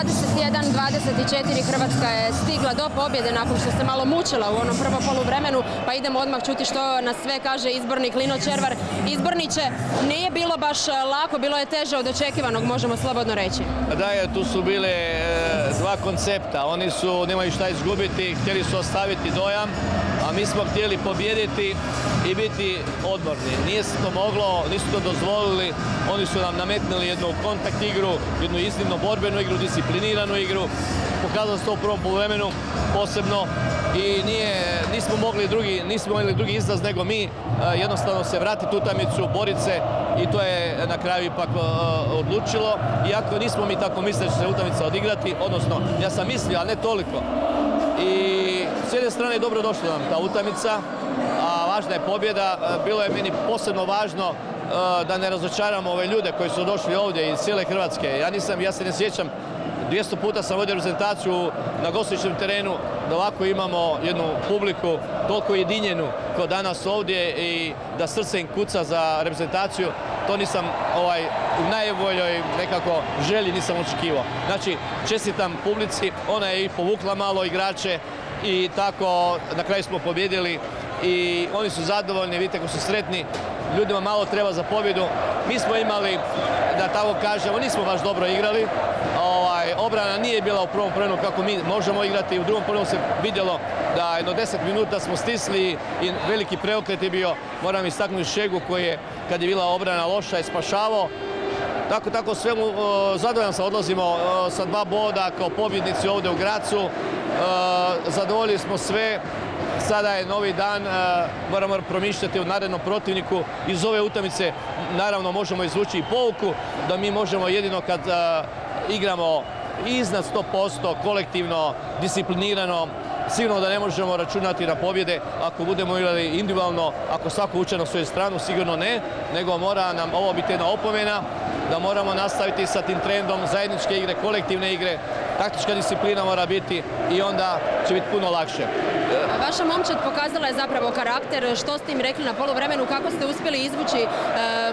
21-24 Hrvatska je stigla do pobjede nakon što se malo mučila u onom prvom poluvremenu, pa idemo odmah čuti što nas sve kaže izbornik Lino Červar. Izborniče, nije bilo baš lako, bilo je teže od očekivanog, možemo slobodno reći. Da, tu su bile dva koncepta. Oni su, nemaju šta izgubiti, htjeli su ostaviti dojam, a mi smo htjeli pobijediti i biti odmorni. Nije se to moglo, nisu to dozvolili, oni su nam nametnuli jednu kontakt igru, jednu iznimno borbenu igru, discipliniranu igru. Pokazalo se to u prvom poluvremenu posebno i nismo imali drugi izlaz nego mi jednostavno se vratiti u utakmicu, boriti se i to je na kraju ipak odlučilo. Iako nismo mi tako mislili da će se utakmica odigrati, odnosno ja sam mislio, ali ne toliko. I s jedne strane je dobro došla nam ta utakmica, a važna je pobjeda. Bilo je meni posebno važno da ne razočaramo ove ljude koji su došli ovdje iz cijele Hrvatske. Ja se ne sjećam, 200 puta sam vodio reprezentaciju na gostujućem terenu, da ovako imamo jednu publiku toliko jedinjenu kao danas ovdje i da srce im kuca za reprezentaciju. To nisam u najboljoj nekako želji nisam očekivao. Znači, čestitam publici, ona je i povukla malo igrače i tako na kraju smo pobjedili i oni su zadovoljni, vidite kako su sretni. Ljudima malo treba za pobjedu. Mi smo imali, da tako kažemo, nismo baš dobro igrali. Obrana nije bila u prvom poluvremenu kako mi možemo igrati. U drugom poluvremenu se vidjelo da jedno 10 minuta smo stisli i veliki preokret je bio. Moram istaknuti Šegu koji je, kad je bila obrana loša, je spašavao. Tako svemu zadovoljan sam, odlazimo sa 2 boda kao pobjednici ovdje u Grazu. Zadovoljili smo sve. Sada je novi dan, moramo promišljati o narednom protivniku. Iz ove utakmice naravno možemo izvući i pouku da mi možemo jedino kad igramo iznad 100%, kolektivno, disciplinirano, sigurno da ne možemo računati na pobjede ako budemo igrali individualno, ako svako uče na svoju stranu, sigurno ne, nego mora nam ovo biti jedna opomena, da moramo nastaviti sa tim trendom zajedničke igre, kolektivne igre, taktička disciplina mora biti i onda će biti puno lakše. Vaša momčad pokazala je zapravo karakter, što ste im rekli na poluvremenu, kako ste uspjeli izvući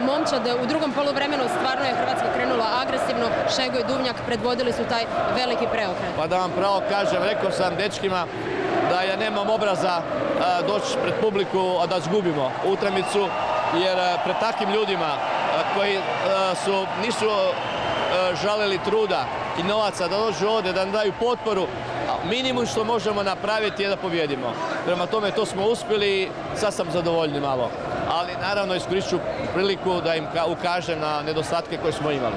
momčad u drugom poluvremenu, stvarno je Hrvatska krenula agresivno, Šego i Duvnjak predvodili su taj veliki preokret. Pa da vam pravo kažem, rekao sam dečkima da ja nemam obraza doći pred publiku, a da zgubimo utakmicu, jer pred takvim ljudima koji nisu žalili truda i novaca da dođu ovdje, da nam daju potporu, minimum što možemo napraviti je da pobjedimo. Prema tome to smo uspjeli i sad sam zadovoljni malo. Ali naravno iskoristit ću priliku da im ukažem na nedostatke koje smo imali.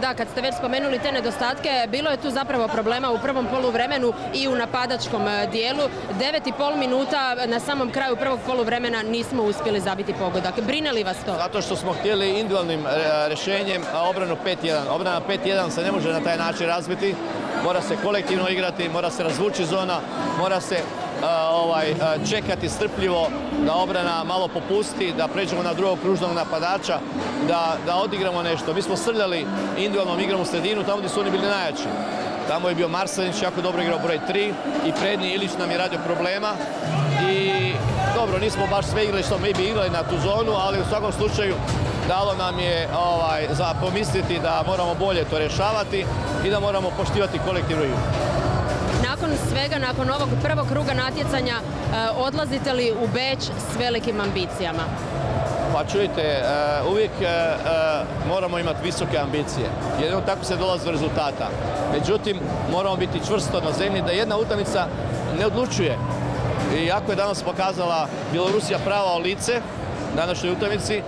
Da, kad ste već spomenuli te nedostatke, bilo je tu zapravo problema u prvom poluvremenu i u napadačkom dijelu. 9,5 minuta na samom kraju prvog poluvremena nismo uspjeli zabiti pogodak. Brine li vas to? Zato što smo htjeli individualnim rješenjem obranu 5-1. Obrana 5-1 se ne može na taj način razbiti. Mora se kolektivno igrati, mora se razvući zona, mora se čekati strpljivo da obrana malo popusti, da pređemo na drugog kružnog napadača, da odigramo nešto. Mi smo srljali individualnom igrom u sredinu, tamo gdje su oni bili najjači. Tamo je bio Marsanić, jako dobro igrao broj 3 i prednji Ilić nam je radio problema. I dobro, nismo baš sve igrali što mi bi igrali na tu zonu, ali u svakom slučaju dalo nam je za pomisliti da moramo bolje to rješavati i da moramo poštivati kolektivnu igru. Nakon svega, nakon ovog prvog kruga natjecanja, odlazite li u Beč s velikim ambicijama? Pa čujte, uvijek moramo imati visoke ambicije. Jedino tako se dolazi do rezultata. Međutim, moramo biti čvrsto na zemlji da jedna utakmica ne odlučuje. Iako je danas pokazala Bjelorusija pravo lice današnjoj utakmici,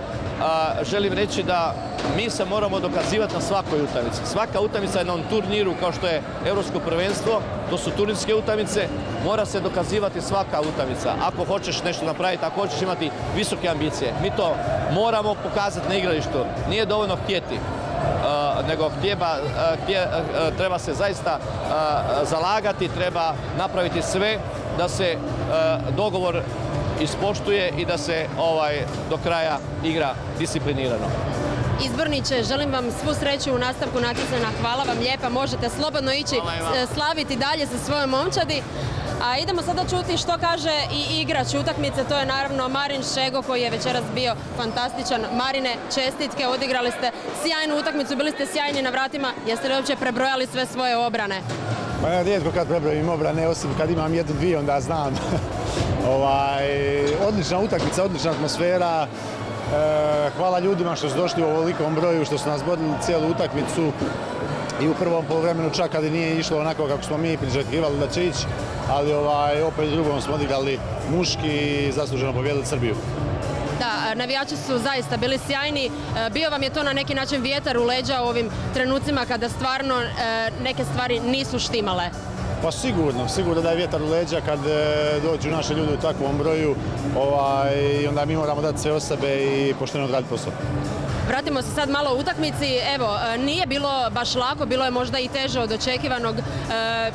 želim reći da mi se moramo dokazivati na svakoj utakmici. Svaka utakmica je na turniru kao što je Europsko prvenstvo, to su turnirske utakmice, mora se dokazivati svaka utakmica. Ako hoćeš nešto napraviti, ako hoćeš imati visoke ambicije, mi to moramo pokazati na igralištu. Nije dovoljno htjeti, nego treba se zaista zalagati, treba napraviti sve da se dogovor ispoštuje i da se do kraja igra disciplinirano. Izborniče, želim vam svu sreću u nastavku natjecanja. Hvala vam lijepa, možete slobodno ići slaviti dalje sa svojom momčadi. A idemo sada čuti što kaže i igrač utakmice, to je naravno Marin Šego koji je večeras bio fantastičan. Marine, čestitke, odigrali ste sjajnu utakmicu, bili ste sjajni na vratima, jeste li uopće prebrojali sve svoje obrane? Pa ja rijetko kad prebrojim obrane, osim kad imam jednu, dvije, onda znam. Odlična utakmica, odlična atmosfera. Hvala ljudima što su došli u ovolikom broju, što su nas borili cijelu utakmicu. I u prvom poluvremenu čak kad nije išlo onako kako smo mi priželjkivali da će ići, ali opet u drugom smo odigrali muški i zasluženo pobijedili Srbiju. Da, navijači su zaista bili sjajni. Bio vam je to na neki način vjetar u leđa u ovim trenucima kada stvarno neke stvari nisu štimale? Pa sigurno da je vjetar u leđa kad dođu naši ljudi u takvom broju i onda mi moramo dati sve od sebe i pošteno odraditi posao. Vratimo se sad malo u utakmici. Evo, nije bilo baš lako, bilo je možda i teže od očekivanog.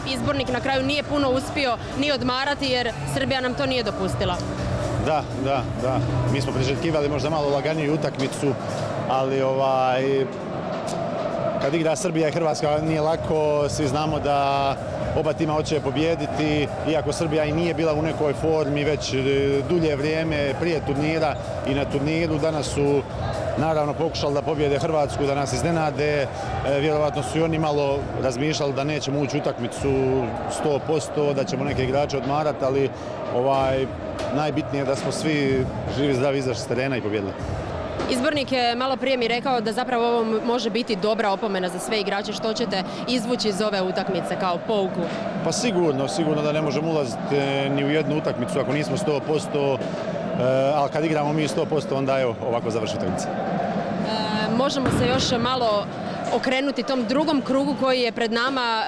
Izbornik na kraju nije puno uspio ni odmarati jer Srbija nam to nije dopustila. Da. Mi smo priželjkivali možda malo laganiju utakmicu, ali kad igra Srbija i Hrvatska nije lako, svi znamo da oba tima hoće pobijediti, iako Srbija i nije bila u nekoj formi već dulje vrijeme prije turnira i na turniru. Danas su naravno pokušali da pobjede Hrvatsku, da nas iznenade. Vjerovatno su i oni malo razmišljali da nećemo ući u utakmicu 100%, da ćemo neke igrače odmarati, ali najbitnije je da smo svi živi, zdravi izašli s terena i pobjedili. Izbornik je malo prije mi rekao da zapravo ovo može biti dobra opomena za sve igrače. Što ćete izvući iz ove utakmice kao pouku? Pa sigurno da ne možemo ulaziti ni u jednu utakmicu ako nismo 100%, ali kad igramo mi 100% onda evo ovako završi utakmica. Možemo se još malo okrenuti tom drugom krugu koji je pred nama.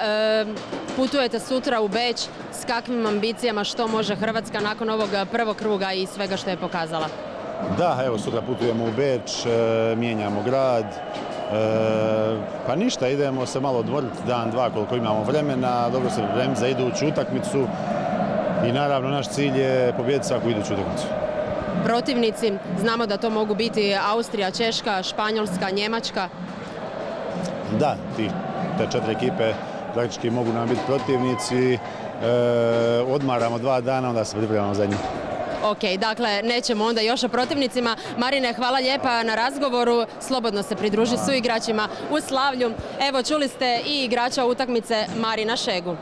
Putujete sutra u Beč. S kakvim ambicijama, što može Hrvatska nakon ovog prvog kruga i svega što je pokazala? Da, evo sutra putujemo u Beč, mijenjamo grad, pa ništa, idemo se malo odmoriti dan, dva koliko imamo vremena, dobro se pripremiti za iduću utakmicu i naravno naš cilj je pobijediti svaku iduću utakmicu. Protivnici, znamo da to mogu biti Austrija, Češka, Španjolska, Njemačka. Da, te 4 ekipe praktički mogu nam biti protivnici, odmaramo 2 dana, onda se pripremamo za njih. Ok, dakle, nećemo onda još o protivnicima. Marine, hvala lijepa na razgovoru. Slobodno se pridruži suigračima u slavlju. Evo, čuli ste i igrača utakmice Marina Šegu.